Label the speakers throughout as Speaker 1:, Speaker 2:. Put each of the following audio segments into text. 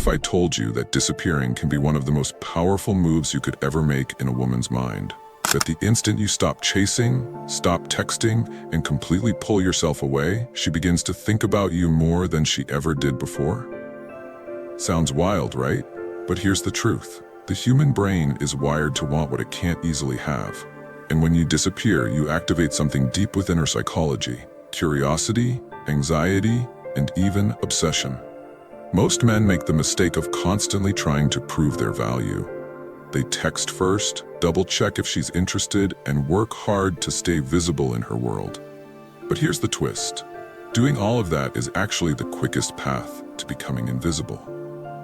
Speaker 1: if I told you that disappearing can be one of the most powerful moves you could ever make in a woman's mind? That the instant you stop chasing, stop texting, and completely pull yourself away, she begins to think about you more than she ever did before? Sounds wild, right? But here's the truth. The human brain is wired to want what it can't easily have. And when you disappear, you activate something deep within her psychology: curiosity, anxiety, and even obsession. Most men make the mistake of constantly trying to prove their value. They text first, double-check if she's interested, and work hard to stay visible in her world. But here's the twist. Doing all of that is actually the quickest path to becoming invisible.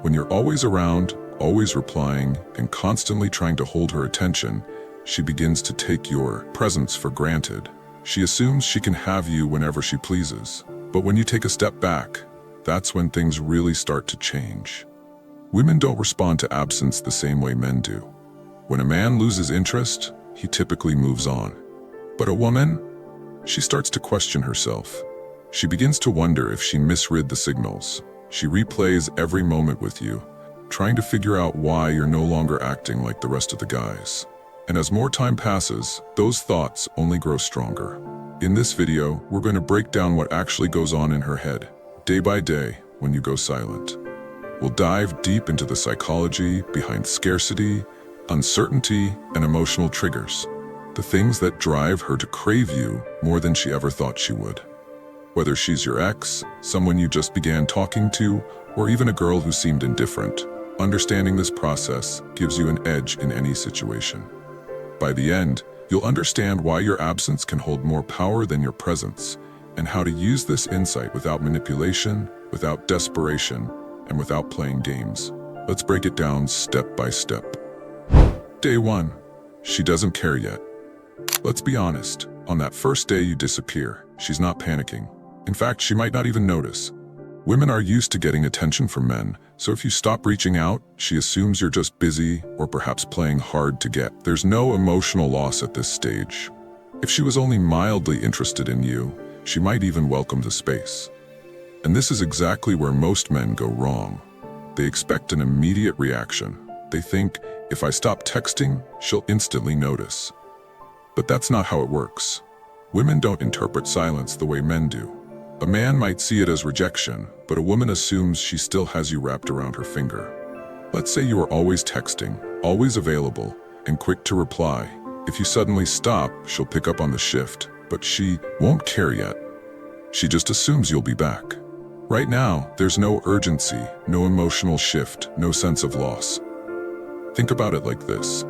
Speaker 1: When you're always around, always replying, and constantly trying to hold her attention, she begins to take your presence for granted. She assumes she can have you whenever she pleases. But when you take a step back, that's when things really start to change. Women don't respond to absence the same way men do. When a man loses interest, he typically moves on. But a woman, she starts to question herself. She begins to wonder if she misread the signals. She replays every moment with you, trying to figure out why you're no longer acting like the rest of the guys. And as more time passes, those thoughts only grow stronger. In this video, we're going to break down what actually goes on in her head, day by day, when you go silent. We'll dive deep into the psychology behind scarcity, uncertainty, and emotional triggers. The things that drive her to crave you more than she ever thought she would. Whether she's your ex, someone you just began talking to, or even a girl who seemed indifferent, understanding this process gives you an edge in any situation. By the end, you'll understand why your absence can hold more power than your presence, and how to use this insight without manipulation, without desperation, and without playing games. Let's break it down step by step. Day 1. She doesn't care yet. Let's be honest, on that first day you disappear, she's not panicking. In fact, she might not even notice. Women are used to getting attention from men, so if you stop reaching out, she assumes you're just busy or perhaps playing hard to get. There's no emotional loss at this stage. If she was only mildly interested in you, she might even welcome the space. And this is exactly where most men go wrong. They expect an immediate reaction. They think, if I stop texting, she'll instantly notice. But that's not how it works. Women don't interpret silence the way men do. A man might see it as rejection, but a woman assumes she still has you wrapped around her finger. Let's say you are always texting, always available, and quick to reply. If you suddenly stop, she'll pick up on the shift, but she won't care yet. She just assumes you'll be back. Right now, there's no urgency, no emotional shift, no sense of loss. Think about it like this.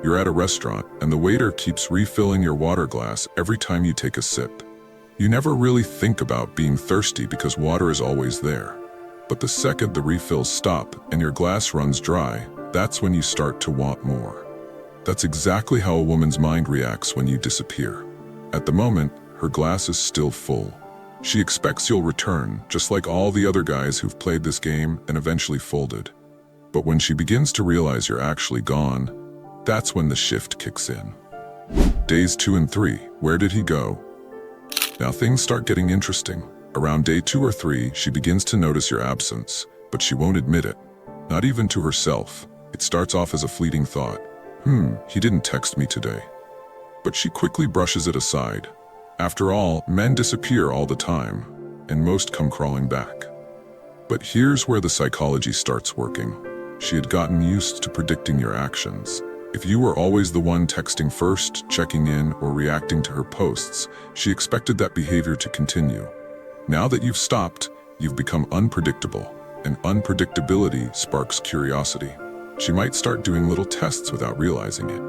Speaker 1: You're at a restaurant, and the waiter keeps refilling your water glass every time you take a sip. You never really think about being thirsty because water is always there. But the second the refills stop and your glass runs dry, that's when you start to want more. That's exactly how a woman's mind reacts when you disappear. At the moment, her glass is still full. She expects you'll return, just like all the other guys who've played this game and eventually folded. But when she begins to realize you're actually gone, that's when the shift kicks in. Days 2 and 3, where did he go? Now things start getting interesting. Around day 2 or 3, she begins to notice your absence, but she won't admit it. Not even to herself. It starts off as a fleeting thought. He didn't text me today. But she quickly brushes it aside. After all, men disappear all the time, and most come crawling back. But here's where the psychology starts working. She had gotten used to predicting your actions. If you were always the one texting first, checking in, or reacting to her posts, she expected that behavior to continue. Now that you've stopped, you've become unpredictable, and unpredictability sparks curiosity. She might start doing little tests without realizing it.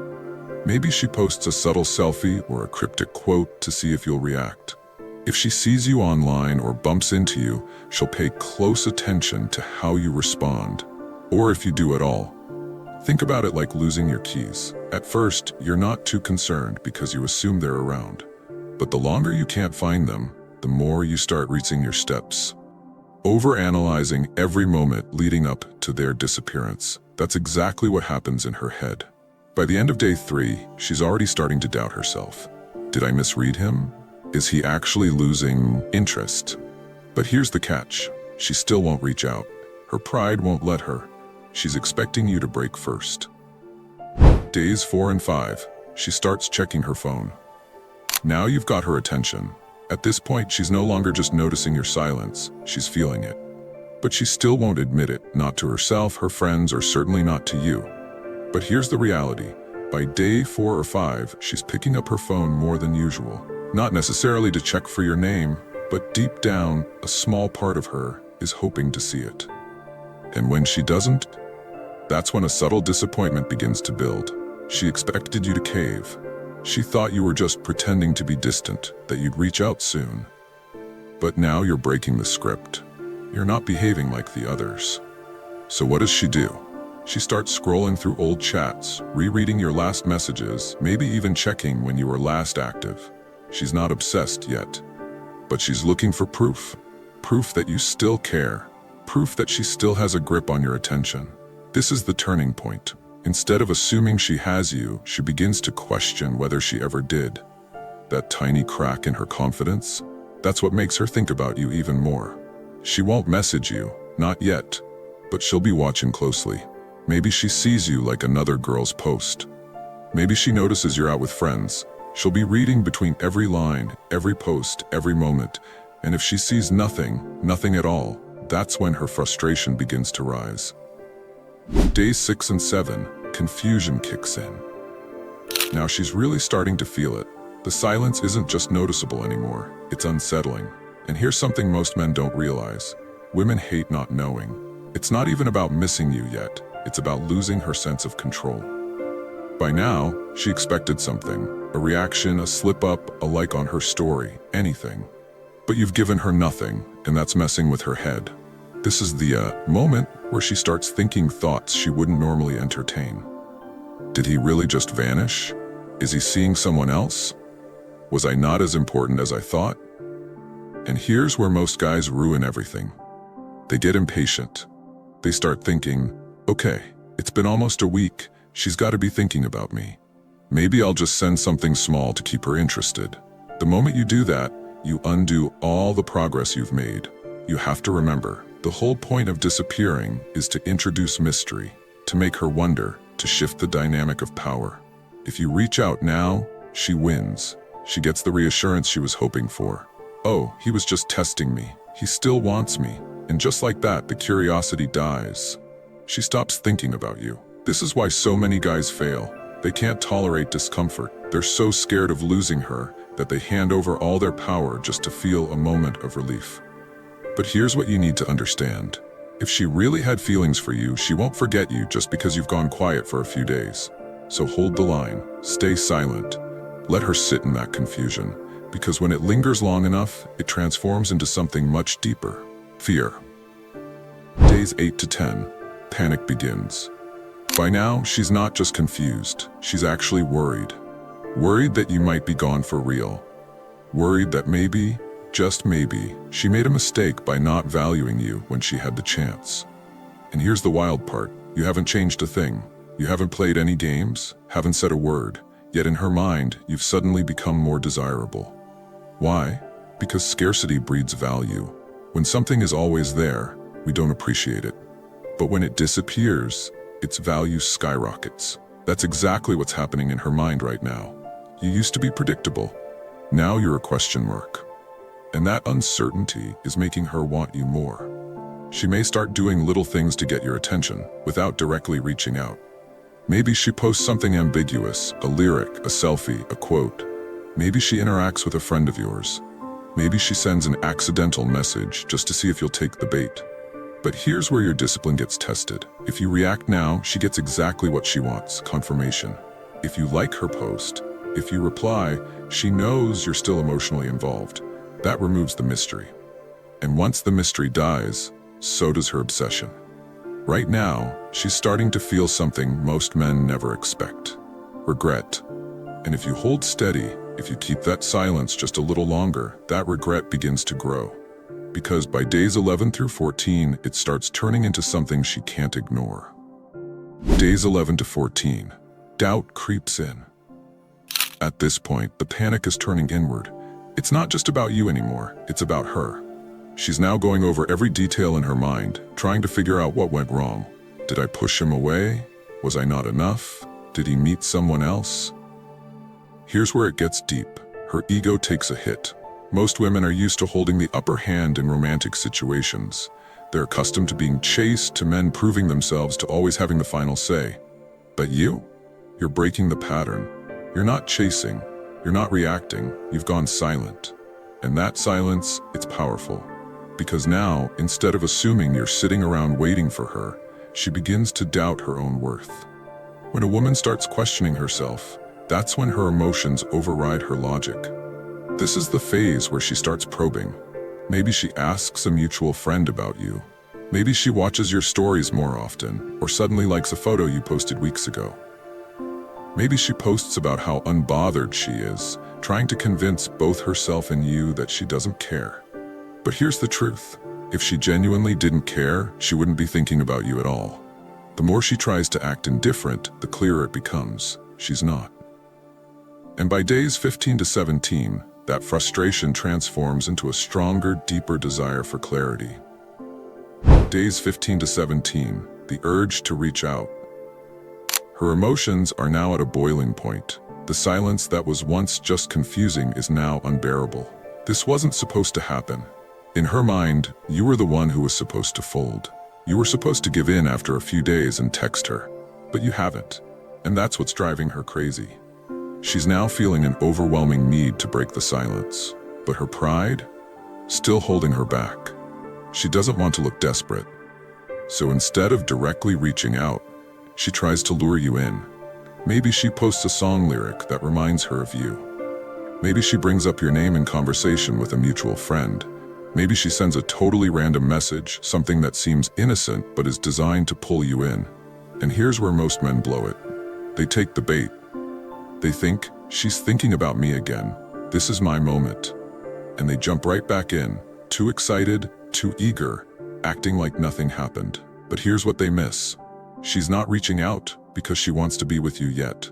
Speaker 1: Maybe she posts a subtle selfie or a cryptic quote to see if you'll react. If she sees you online or bumps into you, she'll pay close attention to how you respond, or if you do at all. Think about it like losing your keys. At first, you're not too concerned because you assume they're around. But the longer you can't find them, the more you start retracing your steps. Overanalyzing every moment leading up to their disappearance. That's exactly what happens in her head. By the end of day 3, she's already starting to doubt herself. Did I misread him? Is he actually losing interest? But here's the catch. She still won't reach out. Her pride won't let her. She's expecting you to break first. Days 4 and 5, she starts checking her phone. Now you've got her attention. At this point, she's no longer just noticing your silence, she's feeling it. But she still won't admit it, not to herself, her friends, or certainly not to you. But here's the reality. By day 4 or 5, she's picking up her phone more than usual. Not necessarily to check for your name, but deep down, a small part of her is hoping to see it. And when she doesn't, that's when a subtle disappointment begins to build. She expected you to cave. She thought you were just pretending to be distant, that you'd reach out soon. But now you're breaking the script. You're not behaving like the others. So what does she do? She starts scrolling through old chats, rereading your last messages, maybe even checking when you were last active. She's not obsessed yet, but she's looking for proof. Proof that you still care. Proof that she still has a grip on your attention. This is the turning point. Instead of assuming she has you, she begins to question whether she ever did. That tiny crack in her confidence, that's what makes her think about you even more. She won't message you, not yet, but she'll be watching closely. Maybe she sees you like another girl's post. Maybe she notices you're out with friends. She'll be reading between every line, every post, every moment. And if she sees nothing at all, that's when her frustration begins to rise. Days 6 and 7, confusion kicks in. Now she's really starting to feel it. The silence isn't just noticeable anymore, it's unsettling. And here's something most men don't realize. Women hate not knowing. It's not even about missing you yet, it's about losing her sense of control. By now, she expected something, a reaction, a slip-up, a like on her story, anything. But you've given her nothing, and that's messing with her head. This is the moment where she starts thinking thoughts she wouldn't normally entertain. Did he really just vanish? Is he seeing someone else? Was I not as important as I thought? And here's where most guys ruin everything. They get impatient. They start thinking, okay, it's been almost a week, she's got to be thinking about me. Maybe I'll just send something small to keep her interested. The moment you do that, you undo all the progress you've made. You have to remember, the whole point of disappearing is to introduce mystery, to make her wonder, to shift the dynamic of power. If you reach out now, she wins. She gets the reassurance she was hoping for. Oh, he was just testing me. He still wants me. And just like that, the curiosity dies. She stops thinking about you. This is why so many guys fail. They can't tolerate discomfort. They're so scared of losing her that they hand over all their power just to feel a moment of relief. But here's what you need to understand. If she really had feelings for you, she won't forget you just because you've gone quiet for a few days. So hold the line, stay silent. Let her sit in that confusion, because when it lingers long enough, it transforms into something much deeper. Fear. Days 8 to 10, panic begins. By now, she's not just confused, she's actually worried. Worried that you might be gone for real. Worried that maybe, just maybe, she made a mistake by not valuing you when she had the chance. And here's the wild part. You haven't changed a thing. You haven't played any games, haven't said a word. Yet in her mind, you've suddenly become more desirable. Why? Because scarcity breeds value. When something is always there, we don't appreciate it. But when it disappears, its value skyrockets. That's exactly what's happening in her mind right now. You used to be predictable. Now you're a question mark. And that uncertainty is making her want you more. She may start doing little things to get your attention without directly reaching out. Maybe she posts something ambiguous, a lyric, a selfie, a quote. Maybe she interacts with a friend of yours. Maybe she sends an accidental message just to see if you'll take the bait. But here's where your discipline gets tested. If you react now, she gets exactly what she wants, confirmation. If you like her post, if you reply, she knows you're still emotionally involved. That removes the mystery. And once the mystery dies, so does her obsession. Right now, she's starting to feel something most men never expect. Regret. And if you hold steady, if you keep that silence just a little longer, that regret begins to grow. Because by days 11 through 14, it starts turning into something she can't ignore. Days 11 to 14, doubt creeps in. At this point, the panic is turning inward. It's not just about you anymore, it's about her. She's now going over every detail in her mind, trying to figure out what went wrong. Did I push him away? Was I not enough? Did he meet someone else? Here's where it gets deep. Her ego takes a hit. Most women are used to holding the upper hand in romantic situations. They're accustomed to being chased, to men proving themselves, to always having the final say. But you're breaking the pattern. You're not chasing. You're not reacting. You've gone silent. And that silence, it's powerful. Because now, instead of assuming you're sitting around waiting for her, she begins to doubt her own worth. When a woman starts questioning herself, that's when her emotions override her logic. This is the phase where she starts probing. Maybe she asks a mutual friend about you. Maybe she watches your stories more often, or suddenly likes a photo you posted weeks ago. Maybe she posts about how unbothered she is, trying to convince both herself and you that she doesn't care. But here's the truth. If she genuinely didn't care, she wouldn't be thinking about you at all. The more she tries to act indifferent, the clearer it becomes. She's not. And by days 15 to 17, that frustration transforms into a stronger, deeper desire for clarity. Days 15 to 17, the urge to reach out. Her emotions are now at a boiling point. The silence that was once just confusing is now unbearable. This wasn't supposed to happen. In her mind, you were the one who was supposed to fold. You were supposed to give in after a few days and text her, but you haven't. And that's what's driving her crazy. She's now feeling an overwhelming need to break the silence, but her pride, still holding her back. She doesn't want to look desperate. So instead of directly reaching out, she tries to lure you in. Maybe she posts a song lyric that reminds her of you. Maybe she brings up your name in conversation with a mutual friend. Maybe she sends a totally random message, something that seems innocent but is designed to pull you in. And here's where most men blow it. They take the bait. They think, she's thinking about me again. This is my moment. And they jump right back in, too excited, too eager, acting like nothing happened. But here's what they miss. She's not reaching out because she wants to be with you yet.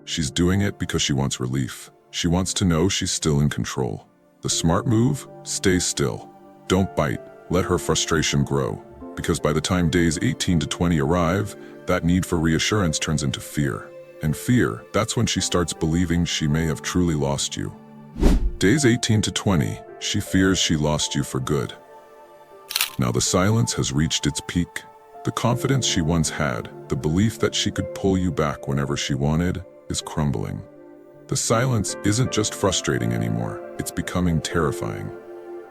Speaker 1: She's doing it because she wants relief. She wants to know she's still in control. The smart move? Stay still. Don't bite. Let her frustration grow. Because by the time days 18 to 20 arrive, that need for reassurance turns into fear. And fear, that's when she starts believing she may have truly lost you. Days 18 to 20, she fears she lost you for good. Now the silence has reached its peak. The confidence she once had, the belief that she could pull you back whenever she wanted, is crumbling. The silence isn't just frustrating anymore, it's becoming terrifying.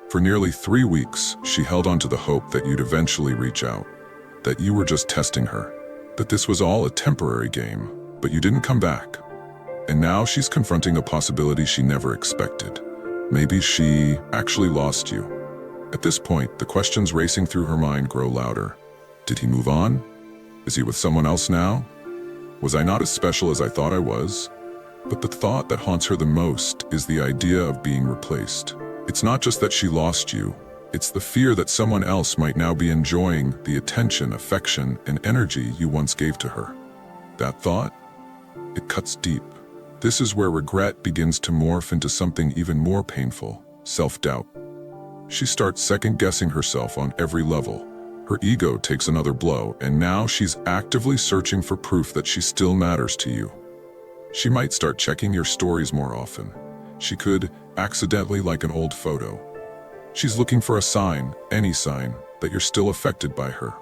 Speaker 1: For nearly 3 weeks, she held on to the hope that you'd eventually reach out, that you were just testing her, that this was all a temporary game, but you didn't come back. And now she's confronting a possibility she never expected. Maybe she actually lost you. At this point, the questions racing through her mind grow louder. Did he move on? Is he with someone else now? Was I not as special as I thought I was? But the thought that haunts her the most is the idea of being replaced. It's not just that she lost you, it's the fear that someone else might now be enjoying the attention, affection, and energy you once gave to her. That thought? It cuts deep. This is where regret begins to morph into something even more painful, self-doubt. She starts second-guessing herself on every level. Her ego takes another blow, and now she's actively searching for proof that she still matters to you. She might start checking your stories more often. She could accidentally like an old photo. She's looking for a sign, any sign, that you're still affected by her.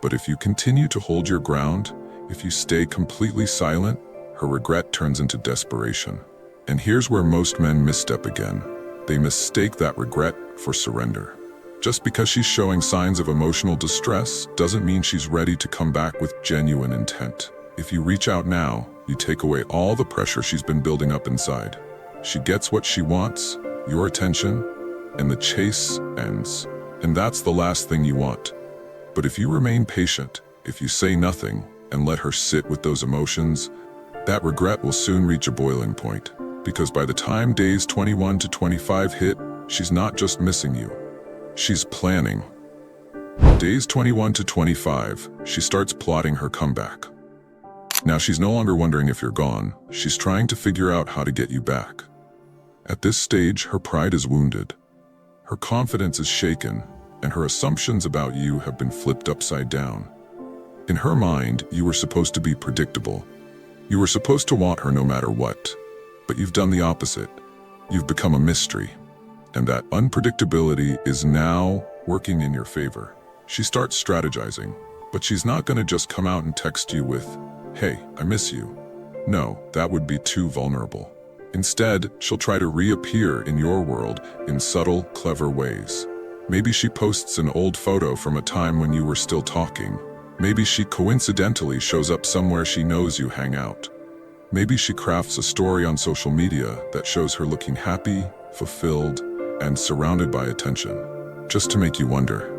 Speaker 1: But if you continue to hold your ground, if you stay completely silent, her regret turns into desperation. And here's where most men misstep again. They mistake that regret for surrender. Just because she's showing signs of emotional distress doesn't mean she's ready to come back with genuine intent. If you reach out now, you take away all the pressure she's been building up inside. She gets what she wants, your attention, and the chase ends. And that's the last thing you want. But if you remain patient, if you say nothing and let her sit with those emotions, that regret will soon reach a boiling point. Because by the time days 21 to 25 hit, she's not just missing you. She's planning. Days 21 to 25, she starts plotting her comeback. Now she's no longer wondering if you're gone, she's trying to figure out how to get you back. At this stage, her pride is wounded. Her confidence is shaken, and her assumptions about you have been flipped upside down. In her mind, you were supposed to be predictable. You were supposed to want her no matter what. But you've done the opposite. You've become a mystery. And that unpredictability is now working in your favor. She starts strategizing, but she's not going to just come out and text you with, "Hey, I miss you." No, that would be too vulnerable. Instead, she'll try to reappear in your world in subtle, clever ways. Maybe she posts an old photo from a time when you were still talking. Maybe she coincidentally shows up somewhere she knows you hang out. Maybe she crafts a story on social media that shows her looking happy, fulfilled, and surrounded by attention, just to make you wonder.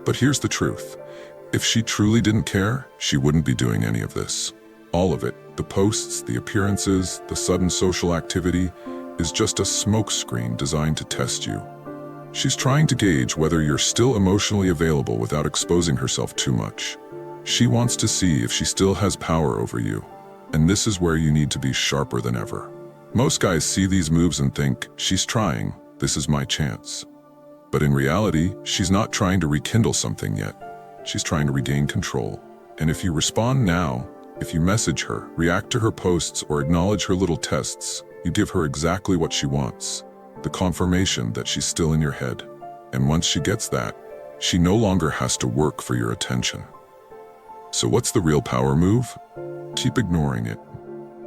Speaker 1: But here's the truth. If she truly didn't care, she wouldn't be doing any of this. All of it, the posts, the appearances, the sudden social activity, is just a smokescreen designed to test you. She's trying to gauge whether you're still emotionally available without exposing herself too much. She wants to see if she still has power over you. And this is where you need to be sharper than ever. Most guys see these moves and think, "She's trying, this is my chance." But in reality, she's not trying to rekindle something yet. She's trying to regain control. And if you respond now, if you message her, react to her posts, or acknowledge her little tests, you give her exactly what she wants. The confirmation that she's still in your head. And once she gets that, she no longer has to work for your attention. So what's the real power move? Keep ignoring it.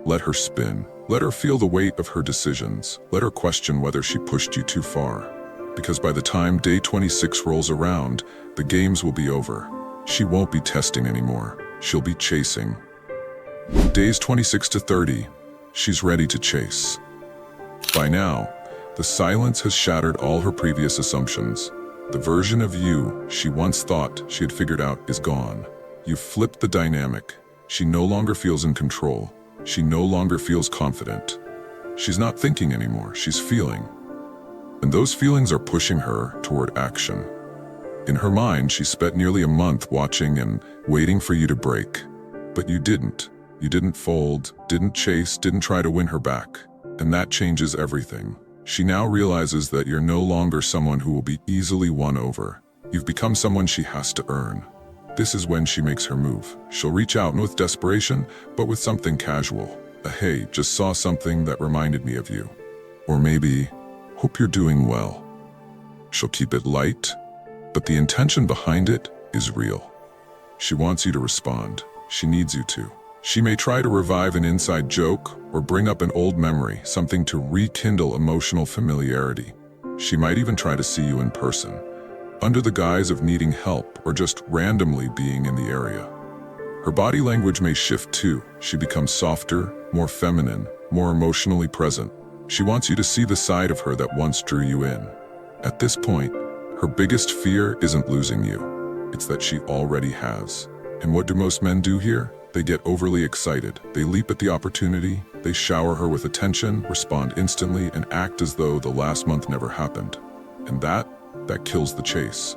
Speaker 1: Let her spin. Let her feel the weight of her decisions. Let her question whether she pushed you too far. Because by the time day 26 rolls around, the games will be over. She won't be testing anymore. She'll be chasing. Days 26 to 30, she's ready to chase. By now, the silence has shattered all her previous assumptions. The version of you she once thought she had figured out is gone. You've flipped the dynamic. She no longer feels in control. She no longer feels confident. She's not thinking anymore, she's feeling. And those feelings are pushing her toward action. In her mind, she spent nearly a month watching and waiting for you to break. But you didn't. You didn't fold, didn't chase, didn't try to win her back. And that changes everything. She now realizes that you're no longer someone who will be easily won over. You've become someone she has to earn. This is when she makes her move. She'll reach out, not with desperation, but with something casual. A "Hey, just saw something that reminded me of you." Or maybe, "Hope you're doing well." She'll keep it light, but the intention behind it is real. She wants you to respond. She needs you to. She may try to revive an inside joke or bring up an old memory, something to rekindle emotional familiarity. She might even try to see you in person, under the guise of needing help or just randomly being in the area. Her body language may shift too. She becomes softer, more feminine, more emotionally present. She wants you to see the side of her that once drew you in. At this point, her biggest fear isn't losing you. It's that she already has. And what do most men do here? They get overly excited. They leap at the opportunity. They shower her with attention, respond instantly, and act as though the last month never happened. And that kills the chase.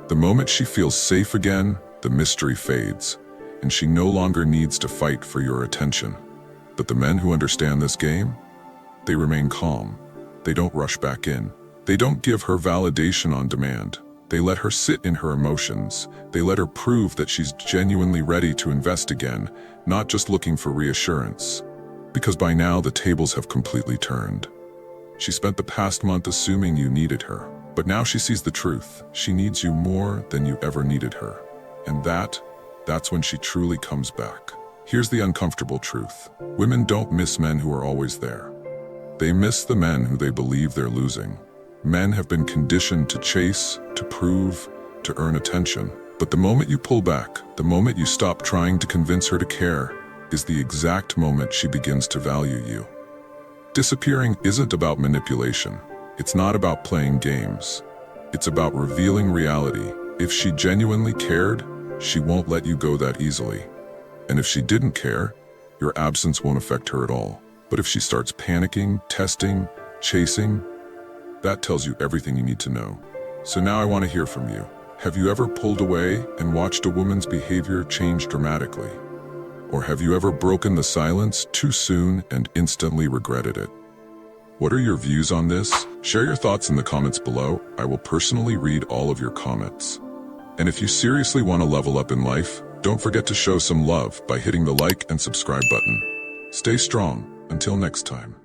Speaker 1: The moment she feels safe again, the mystery fades, and she no longer needs to fight for your attention. But the men who understand this game, they remain calm. They don't rush back in. They don't give her validation on demand. They let her sit in her emotions. They let her prove that she's genuinely ready to invest again, not just looking for reassurance. Because by now the tables have completely turned. She spent the past month assuming you needed her, but now she sees the truth. She needs you more than you ever needed her. And that's when she truly comes back. Here's the uncomfortable truth. Women don't miss men who are always there. They miss the men who they believe they're losing. Men have been conditioned to chase, to prove, to earn attention. But the moment you pull back, the moment you stop trying to convince her to care, is the exact moment she begins to value you. Disappearing isn't about manipulation. It's not about playing games. It's about revealing reality. If she genuinely cared, she won't let you go that easily. And if she didn't care, your absence won't affect her at all. But if she starts panicking, testing, chasing, that tells you everything you need to know. So now I want to hear from you. Have you ever pulled away and watched a woman's behavior change dramatically? Or have you ever broken the silence too soon and instantly regretted it? What are your views on this? Share your thoughts in the comments below. I will personally read all of your comments. And if you seriously want to level up in life, don't forget to show some love by hitting the like and subscribe button. Stay strong. Until next time.